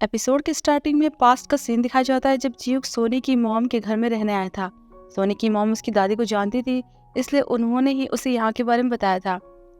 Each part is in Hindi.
एपिसोड के स्टार्टिंग में पास्ट का सीन दिखाया जाता है जब जियूक सोनी की मॉम के घर में रहने आया था। सोनी की मॉम उसकी दादी को जानती थी, इसलिए उन्होंने ही उसे यहाँ के बारे में बताया था।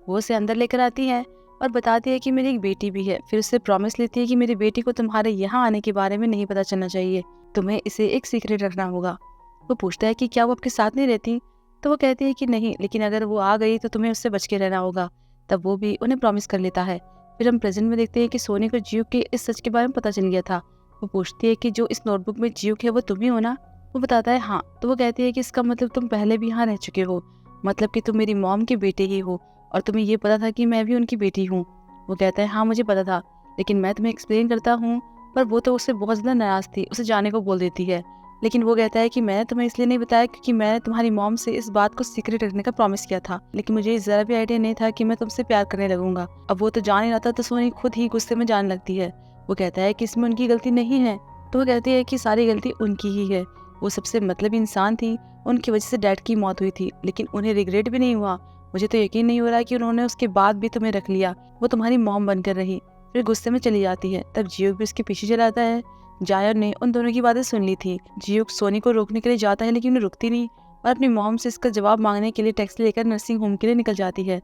वो उसे अंदर लेकर आती है और बताती है कि मेरी एक बेटी भी है। फिर उससे प्रॉमिस लेती है कि मेरी बेटी को तुम्हारे यहाँ आने के बारे में नहीं पता चलना चाहिए, तुम्हें इसे एक सीक्रेट रखना होगा। वो पूछता है कि क्या वो आपके साथ नहीं रहती, तो वो कहती है कि नहीं, लेकिन अगर वो आ गई तो तुम्हें उससे बच के रहना होगा। तब वो भी उन्हें प्रॉमिस कर लेता है। फिर हम प्रेजेंट में देखते हैं कि सोनी को जियूक के इस सच के बारे में पता चल गया था। वो पूछती है कि जो इस नोटबुक में जियूक है वो तुम ही हो ना। वो बताता है हाँ। तो वो कहती है कि इसका मतलब तुम पहले भी यहाँ रह चुके हो, मतलब कि तुम मेरी मॉम के बेटे ही हो और तुम्हें ये पता था कि मैं भी उनकी बेटी हूँ। वो कहता है हाँ मुझे पता था, लेकिन मैं तुम्हें एक्सप्लेन करता हूँ। पर वो तो उससे बहुत ज़्यादा नाराज़ थी, उसे जाने को बोल देती है। लेकिन वो कहता है कि मैंने तुम्हें इसलिए नहीं बताया क्योंकि मैंने तुम्हारी मॉम से इस बात को सीक्रेट रखने का प्रॉमिस किया था, लेकिन मुझे जरा भी आइडिया नहीं था कि मैं तुमसे प्यार करने लगूंगा। अब वो तो जान ही रहा था, तो सोनी खुद ही गुस्से में जाने लगती है। वो कहता है कि इसमें उनकी गलती नहीं है। तो वो कहती है कि सारी गलती उनकी ही है। वो सबसे मतलबी इंसान थी, उनकी वजह से डैड की मौत हुई थी, लेकिन उन्हें रिग्रेट भी नहीं हुआ। मुझे तो यकीन नहीं हो रहा कि उन्होंने उसके बाद भी तुम्हें रख लिया, वो तुम्हारी मॉम बनकर रही। फिर गुस्से में चली जाती है। तब जियो भी उसके पीछे चलाता है। जायन ने उन दोनों की बातें सुन ली थी। जियूक सोनी को रोकने के लिए जाता है, लेकिन वो रुकती नहीं और अपनी मॉम से इसका जवाब मांगने के लिए टैक्सी लेकर नर्सिंग होम के लिए निकल जाती है।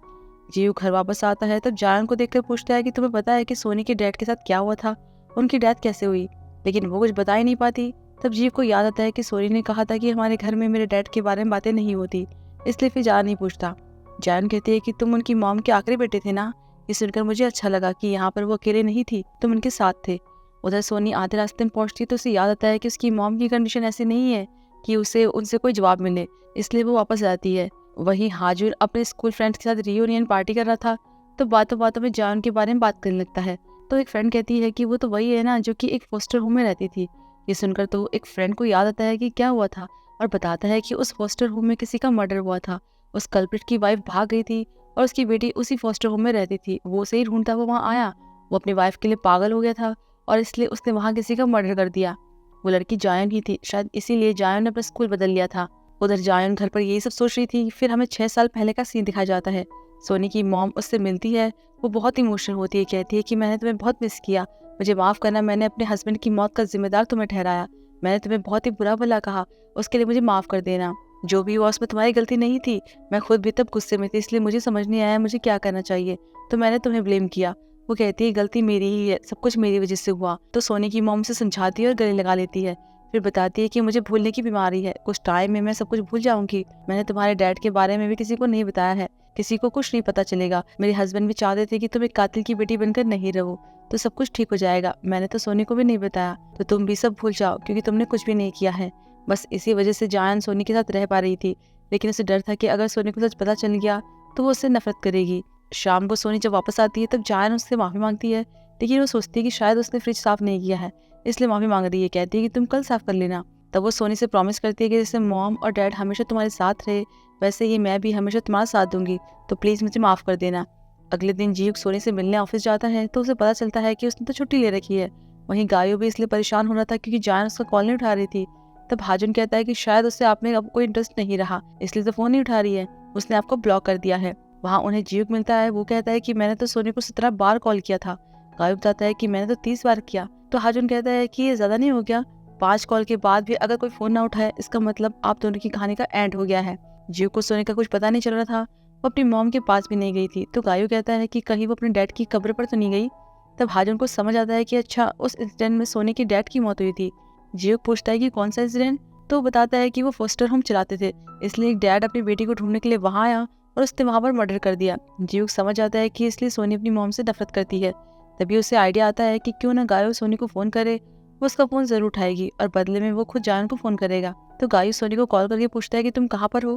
जियूक घर वापस आता है तब जायन को देखकर पूछता है कि तुम्हें पता है कि सोनी के डैड के साथ क्या हुआ था, उनकी डेथ कैसे हुई, लेकिन वो कुछ बता ही नहीं पाती। तब जियूक को याद आता है कि सोनी ने कहा था कि हमारे घर में मेरे डैड के बारे में बातें नहीं होती, इसलिए फिर जायन नहीं पूछता। जायन कहती है कि तुम उनकी मॉम के आखिरी बेटे थे ना। ये सुनकर मुझे अच्छा लगा कि यहाँ पर वो अकेले नहीं थी, तुम उनके साथ थे। उधर सोनी आधे रास्ते में पहुंचती तो उसे याद आता है कि उसकी मॉम की कंडीशन ऐसी नहीं है कि उसे उनसे कोई जवाब मिले, इसलिए वो वापस आती है। वहीं हाजुर अपने स्कूल फ्रेंड्स के साथ रियूनियन पार्टी कर रहा था, तो बातों बातों में जान के बारे में बात करने लगता है। तो एक फ्रेंड कहती है कि वो तो वही है ना जो कि एक फोस्टर होम में रहती थी। ये सुनकर तो एक फ्रेंड को याद आता है कि क्या हुआ था और बताता है कि उस फोस्टर होम में किसी का मर्डर हुआ था। उस कल्प्रिट की वाइफ भाग गई थी और उसकी बेटी उसी फोस्टर होम में रहती थी। वो उसे ही ढूंढता हुआ वहाँ आया। वो अपनी वाइफ के लिए पागल हो गया था और इसलिए उसने वहाँ किसी का मर्डर कर दिया। वो लड़की जायन ही थी, शायद इसीलिए जायन ने अपना स्कूल बदल लिया था। उधर जायन घर पर यही सब सोच रही थी। फिर हमें 6 साल पहले का सीन दिखाया जाता है। सोनी की मॉम उससे मिलती है। वो बहुत इमोशनल होती है, कहती है कि मैंने तुम्हें बहुत मिस किया, मुझे माफ़ करना, मैंने अपने हस्बैंड की मौत का जिम्मेदार तुम्हें ठहराया, मैंने तुम्हें बहुत ही बुरा भला कहा, उसके लिए मुझे माफ़ कर देना। जो भी हुआ उसमें तुम्हारी गलती नहीं थी, मैं खुद भी तब गुस्से में थी, इसलिए मुझे समझ नहीं आया मुझे क्या करना चाहिए, तो मैंने तुम्हें ब्लेम किया। वो कहती है गलती मेरी ही है, सब कुछ मेरी वजह से हुआ। तो सोनी की मॉम से समझाती है और गले लगा लेती है। फिर बताती है कि मुझे भूलने की बीमारी है, कुछ टाइम में मैं सब कुछ भूल जाऊंगी। मैंने तुम्हारे डैड के बारे में भी किसी को नहीं बताया है, किसी को कुछ नहीं पता चलेगा। मेरे हस्बैंड भी चाहते थे कि तुम एक कातिल की बेटी बनकर नहीं रहो, तो सब कुछ ठीक हो जाएगा। मैंने तो सोनी को भी नहीं बताया, तो तुम भी सब भूल जाओ क्योंकि तुमने कुछ भी नहीं किया है। बस इसी वजह से जायन सोनी के साथ रह पा रही थी, लेकिन उसे डर था कि अगर सोनी को सच पता चल गया तो वो उससे नफरत करेगी। शाम को सोनी जब वापस आती है तब जायन उससे माफ़ी मांगती है, लेकिन वो सोचती है कि शायद उसने फ्रिज साफ नहीं किया है, इसलिए माफ़ी मांग रही है। कहती है कि तुम कल साफ कर लेना। तब वो सोनी से प्रॉमिस करती है कि जैसे मॉम और डैड हमेशा तुम्हारे साथ रहे, वैसे ही मैं भी हमेशा तुम्हारा साथ दूंगी, तो प्लीज़ मुझे माफ़ कर देना। अगले दिन जीयूक सोनी से मिलने ऑफिस जाता है तो उसे पता चलता है कि उसने तो छुट्टी ले रखी है। वहीं गायो भी इसलिए परेशान हो रहा था क्योंकि जायन उसका कॉल नहीं उठा रही थी। तब हाजुन कहता है कि शायद उससे आप में अब कोई इंटरेस्ट नहीं रहा, इसलिए तो फ़ोन नहीं उठा रही है, उसने आपको ब्लॉक कर दिया है। वहाँ उन्हें जियूक मिलता है। वो कहता है कि मैंने तो सोनी को 17 बार कॉल किया था। गायो बताता है कि मैंने तो 30 बार किया। तो हाजुन कहता है कि ये ज़्यादा नहीं हो गया, 5 कॉल के बाद भी अगर कोई फ़ोन ना उठाए इसका मतलब आप दोनों की कहानी का एंड हो गया है। जियूक को सोनी का कुछ पता नहीं चल रहा था, वो अपनी मॉम के पास भी नहीं गई थी। तो गायो कहता है कि कहीं वो अपने डैड की कब्र पर तो नहीं गई। तब हाजुन को समझ आता है कि अच्छा, उस इंसिडेंट में सोनी की डैड की मौत हुई थी। जियूक पूछता है कि कौन सा इंसिडेंट। तो बताता है कि वो फोस्टर होम चलाते थे, इसलिए एक डैड अपनी बेटी को ढूंढने के लिए वहाँ आया और उसने वहाँ पर मर्डर कर दिया। जियूक समझ आता है कि इसलिए सोनी अपनी मॉम से नफरत करती है। तभी उसे आइडिया आता है कि क्यों ना गायो सोनी को फ़ोन करे, वो उसका फ़ोन ज़रूर उठाएगी और बदले में वो खुद जायन को फ़ोन करेगा। तो गायो सोनी को कॉल करके पूछता है कि तुम कहाँ पर हो।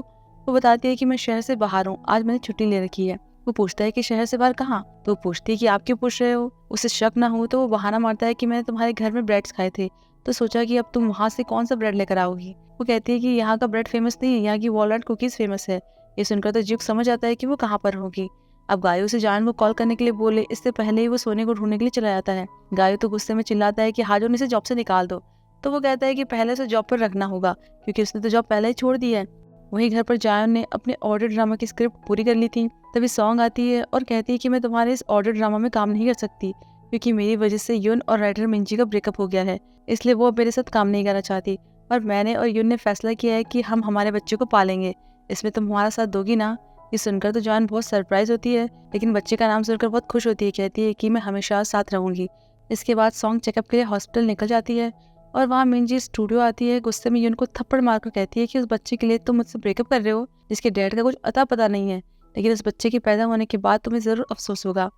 वो बताती है कि मैं शहर से बाहर हूँ, आज मैंने छुट्टी ले रखी है। वो पूछता है कि शहर से बाहर कहाँ। तो वो पूछती है कि आप क्यों पूछ रहे हो। उसे शक ना हो तो वो बहाना मारता है कि मैंने तुम्हारे घर में ब्रेड्स खाए थे, तो सोचा कि अब तुम वहाँ से कौन सा ब्रेड लेकर आओगी। वो कहती है कि यहाँ का ब्रेड फेमस नहीं है, यहाँ की वॉलनट कुकीज़ फेमस है। ये सुनकर तो जियूक समझ आता है कि वो कहाँ पर होगी। अब गायो से जायन को कॉल करने के लिए बोले, इससे पहले ही वो सोने को ढूंढने के लिए चला जाता है। गायो तो गुस्से में चिल्लाता है कि हाजुन इसे जॉब से निकाल दो। तो वो कहता है कि पहले उसे जॉब पर रखना होगा क्योंकि उसने तो जॉब पहले ही छोड़ दी है। वहीं घर पर जायन ने अपने ऑडियो ड्रामा की स्क्रिप्ट पूरी कर ली थी। तभी सॉन्ग आती है और कहती है कि मैं तुम्हारे इस ऑडियो ड्रामा में काम नहीं कर सकती, क्योंकि मेरी वजह से युन और राइटर मिंजी का ब्रेकअप हो गया है, इसलिए वो अब मेरे साथ काम नहीं करना चाहती और मैंने और युन ने फैसला किया है कि हम हमारे बच्चे को पालेंगे। इसमें तुम हमारा साथ दोगी ना? ये सुनकर तो जॉन बहुत सरप्राइज होती है, लेकिन बच्चे का नाम सुनकर बहुत खुश होती है। कहती है कि मैं हमेशा साथ रहूंगी। इसके बाद सॉन्ग चेकअप के लिए हॉस्पिटल निकल जाती है और वहाँ मिंजी स्टूडियो आती है। गुस्से में युन को थप्पड़ मारकर कहती है कि उस बच्चे के लिए तुम मुझसे ब्रेकअप कर रहे हो जिसके डैड का कुछ अता पता नहीं है, लेकिन उस बच्चे के पैदा होने के बाद तुम्हें जरूर अफसोस होगा।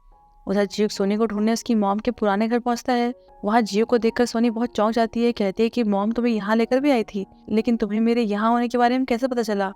उधर जियो सोनी को ढूंढने उसकी मॉम के पुराने घर पहुंचता है। वहाँ जियो को देखकर सोनी बहुत चौंक जाती है। कहती है कि मॉम तुम्हें यहाँ लेकर भी आई थी, लेकिन तुम्हें मेरे यहाँ होने के बारे में कैसे पता चला?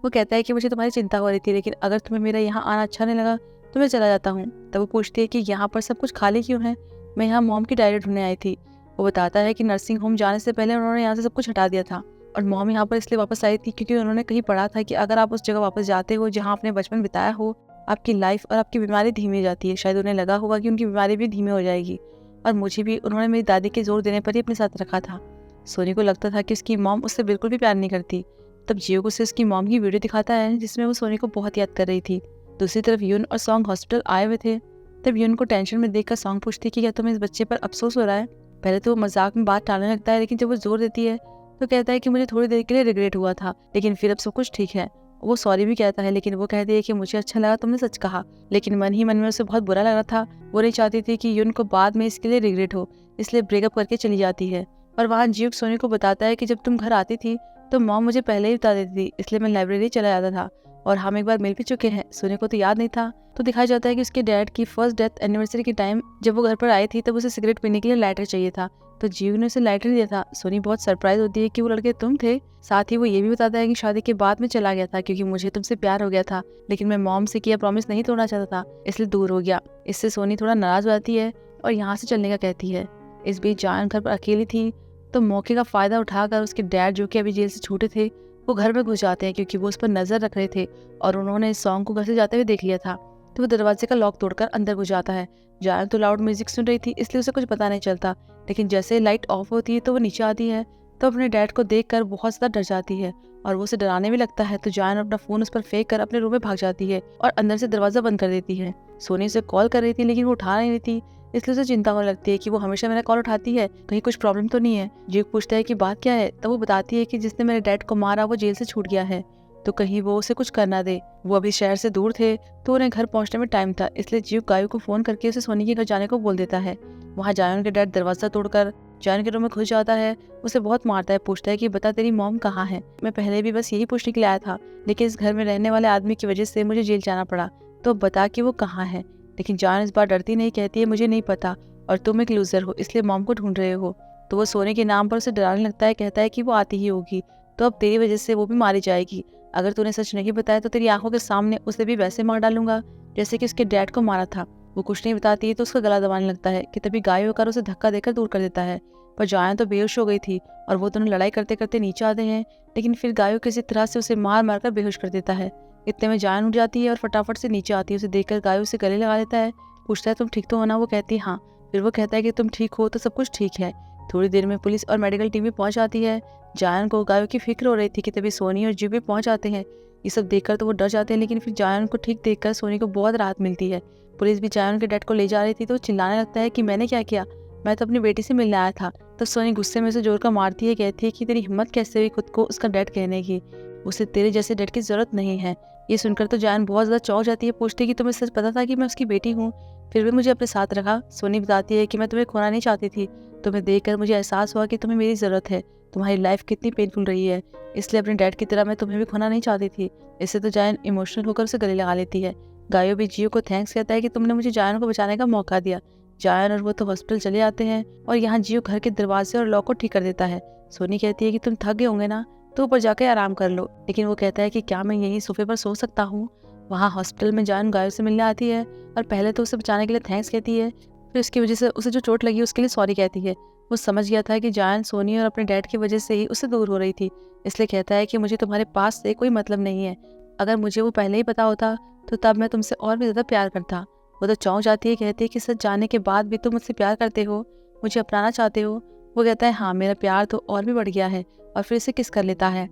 वो कहता है कि मुझे तुम्हारी चिंता हो रही थी, लेकिन अगर तुम्हें मेरा यहाँ आना अच्छा नहीं लगा तो मैं चला जाता हूँ। तब वो पूछती है कि यहाँ पर सब कुछ खाली क्यों है? मैं यहाँ मॉम की डायरी ढूंढने आई थी। वो बताता है कि नर्सिंग होम जाने से पहले उन्होंने यहाँ से सब कुछ हटा दिया था और मॉम यहाँ पर इसलिए वापस आई थी क्योंकि उन्होंने कहीं पढ़ा था कि अगर आप उस जगह वापस जाते हो जहाँ आपने बचपन बिताया हो, आपकी लाइफ और आपकी बीमारी धीमी हो जाती है। शायद उन्हें लगा होगा कि उनकी बीमारी भी धीमी हो जाएगी और मुझे भी उन्होंने मेरी दादी के जोर देने पर ही अपने साथ रखा था। सोनी को लगता था कि उसकी मॉम उससे बिल्कुल भी प्यार नहीं करती। तब जियो को उसे उसकी मॉम की वीडियो दिखाता है जिसमें वो सोनी को बहुत याद कर रही थी। दूसरी तरफ युन और सॉन्ग हॉस्पिटल आए हुए थे। तब युन को टेंशन में देखकर सॉन्ग पूछती कि क्या तुम्हें इस बच्चे पर अफसोस हो रहा है? पहले तो वो मजाक में बात टालने लगता है, लेकिन जब वो जोर देती है तो कहता है कि मुझे थोड़ी देर के लिए रिग्रेट हुआ था, लेकिन फिर अब सब कुछ ठीक है। वो सॉरी भी कहता है, लेकिन वो कहती है कि मुझे अच्छा लगा तुमने सच कहा, लेकिन मन ही मन में उसे बहुत बुरा लग रहा था। वो नहीं चाहती थी कि युन को बाद में इसके लिए रिग्रेट हो, इसलिए ब्रेकअप करके चली जाती है। और वहाँ जियो सोनी को बताता है कि जब तुम घर आती थी तो मॉम मुझे पहले ही बता देती थी, इसलिए मैं लाइब्रेरी चला जाता था और हम एक बार मिल भी चुके हैं। सोनी को तो याद नहीं था। तो दिखाया जाता है कि उसके डैड की फर्स्ट डेथ एनिवर्सरी के टाइम जब वो घर पर आई थी तब उसे सिगरेट पीने के लिए लाइटर चाहिए था, तो जियो ने उसे लाइटर दिया था। सोनी बहुत सरप्राइज होती है कि वो लड़के तुम थे। साथ ही वो ये भी बताता है कि शादी के बाद में चला गया था क्योंकि मुझे तुमसे प्यार हो गया था, लेकिन मैं मॉम से किया प्रॉमिस नहीं तोड़ना चाहता था, इसलिए दूर हो गया। इससे सोनी थोड़ा नाराज हो जाती है और यहाँ से चलने का कहती है। इस बीच जान घर पर अकेली थी तो मौके का फायदा उठाकर उसके डैड, जो कि अभी जेल से छूटे थे, वो घर में घुस जाते हैं क्योंकि वो उस पर नजर रख रहे थे और उन्होंने इस सॉन्ग को घर से जाते हुए देख लिया था। तो वो दरवाजे का लॉक तोड़कर अंदर घुस जाता है। जान तो लाउड म्यूजिक सुन रही थी इसलिए उसे कुछ पता नहीं चलता, लेकिन जैसे लाइट ऑफ होती है तो वो नीचे आती है तो अपने डैड को देखकर बहुत ज्यादा डर जाती है और वो उसे डराने भी लगता है। तो जान अपना फोन उस पर फेंक कर अपने रूम में भाग जाती है और अंदर से दरवाजा बंद कर देती है। सोनी उसे कॉल कर रही थी लेकिन वो उठा नहीं रही थी, इसलिए उसे चिंता होने लगती है कि वो हमेशा मेरा कॉल उठाती है, कहीं कुछ प्रॉब्लम तो नहीं है। जीक पूछता है कि बात क्या है, तब वो बताती है कि जिसने मेरे डैड को मारा वो जेल से छूट गया है, तो कहीं वो उसे कुछ करना दे। वो अभी शहर से दूर थे तो उन्हें घर पहुंचने में टाइम था, इसलिए जीव गायू को फोन करके उसे सोनी के घर जाने को बोल देता है। वहाँ जायन के डैड दरवाजा तोड़कर जायन के रूम में घुस जाता है, उसे बहुत मारता है, पूछता है कि बता तेरी मॉम कहाँ है? मैं पहले भी बस यही पूछने के लिए आया था, लेकिन इस घर में रहने वाले आदमी की वजह से मुझे जेल जाना पड़ा, तो बता कि वो कहाँ है। लेकिन जान इस बार डरती नहीं, कहती है मुझे नहीं पता और तुम एक लूजर हो इसलिए मॉम को ढूंढ रहे हो। तो वो सोने के नाम पर उसे डराने लगता है, कहता है कि वो आती ही होगी तो अब तेरी वजह से वो भी मारी जाएगी। अगर तूने सच नहीं बताया तो तेरी आंखों के सामने उसे भी वैसे मार डालूंगा जैसे कि उसके डैड को मारा था। वो कुछ नहीं बताती है तो उसका गला दबाने लगता है कि तभी गाय होकर उसे धक्का देकर दूर कर देता है। पर जायन तो बेहोश हो गई थी और वो दोनों लड़ाई करते करते नीचे आते हैं, लेकिन फिर गायो किसी तरह से उसे मार मार कर बेहोश कर देता है। इतने में जायन उठ जाती है और फटाफट से नीचे आती है। उसे देखकर गायो उसे गले लगा लेता है, पूछता है तुम ठीक तो हो ना? वो कहती है हाँ। फिर वो कहता है कि तुम ठीक हो तो सब कुछ ठीक है। थोड़ी देर में पुलिस और मेडिकल टीम भी पहुंच जाती है। जायन को गायों की फिक्र हो रही थी कि तभी सोनी और जीव भी पहुंच जाते हैं। ये सब देखकर तो वो डर जाते हैं, लेकिन फिर जायन को ठीक देखकर सोनी को बहुत राहत मिलती है। पुलिस भी जायन के डैड को ले जा रही थी तो चिल्लाने लगता है कि मैंने क्या किया, मैं तो अपनी बेटी से मिलने आया था। तो सोनी गुस्से में उसे जोर कर मारती है, कहती है कि तेरी हिम्मत कैसे हुई खुद को उसका डैड कहने की, उसे तेरे जैसे डैड की जरूरत नहीं है। ये सुनकर तो जायन बहुत ज्यादा चौंक जाती है, पूछती है कि तुम्हें सच पता था कि मैं उसकी बेटी हूँ, फिर भी मुझे अपने साथ रखा? सोनी बताती है कि मैं तुम्हें खोना नहीं चाहती थी, तुम्हें देखकर मुझे एहसास हुआ कि तुम्हें मेरी जरूरत है, तुम्हारी लाइफ कितनी पेनफुल रही है, इसलिए अपने डैड की तरह मैं तुम्हें भी खोना नहीं चाहती थी। इससे तो जायन इमोशनल होकर उसे गले लगा लेती है। गायो भी जियो को थैंक्स कहता है कि तुमने मुझे जायन को बचाने का मौका दिया। जायन और वो तो हॉस्पिटल चले जाते हैं और यहाँ जियो घर के दरवाजे और लॉक को ठीक कर देता है। सोनी कहती है कि तुम थक गए होंगे ना, तो ऊपर जाकर आराम कर लो, लेकिन वो कहता है कि क्या मैं यहीं सोफे पर सो सकता हूँ? वहाँ हॉस्पिटल में जायन गायो से मिलने आती है और पहले तो उसे बचाने के लिए थैंक्स कहती है, फिर उसकी वजह से उसे जो चोट लगी उसके लिए सॉरी कहती है। वो समझ गया था कि जायन सोनी और अपने डैड की वजह से ही उससे दूर हो रही थी, इसलिए कहता है कि मुझे तुम्हारे पास से कोई मतलब नहीं है, अगर मुझे वो पहले ही पता होता तो तब मैं तुमसे और भी ज्यादा प्यार करता। वो तो चौंक जाती है, कहती है कि सच जानने के बाद भी तुम मुझसे प्यार करते हो, मुझे अपनाना चाहते हो? वो कहता है हाँ, मेरा प्यार तो और भी बढ़ गया है, और फिर इसे किस कर लेता है।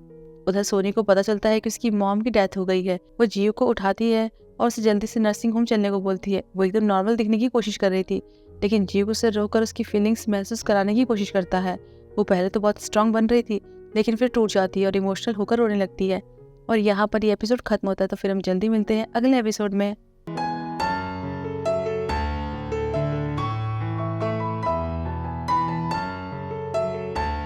उधर सोनी को पता चलता है कि उसकी मॉम की डेथ हो गई है। वो जियो को उठाती है और उसे जल्दी से नर्सिंग होम चलने को बोलती है। वो एकदम नॉर्मल दिखने की कोशिश कर रही थी, लेकिन जीव उसे रोककर उसकी फीलिंग्स महसूस कराने की कोशिश करता है। वो पहले तो बहुत स्ट्रांग बन रही थी, लेकिन फिर टूट जाती है और इमोशनल होकर रोने लगती है। और यहाँ पर ये एपिसोड खत्म होता है। तो फिर हम जल्दी मिलते हैं अगले एपिसोड में।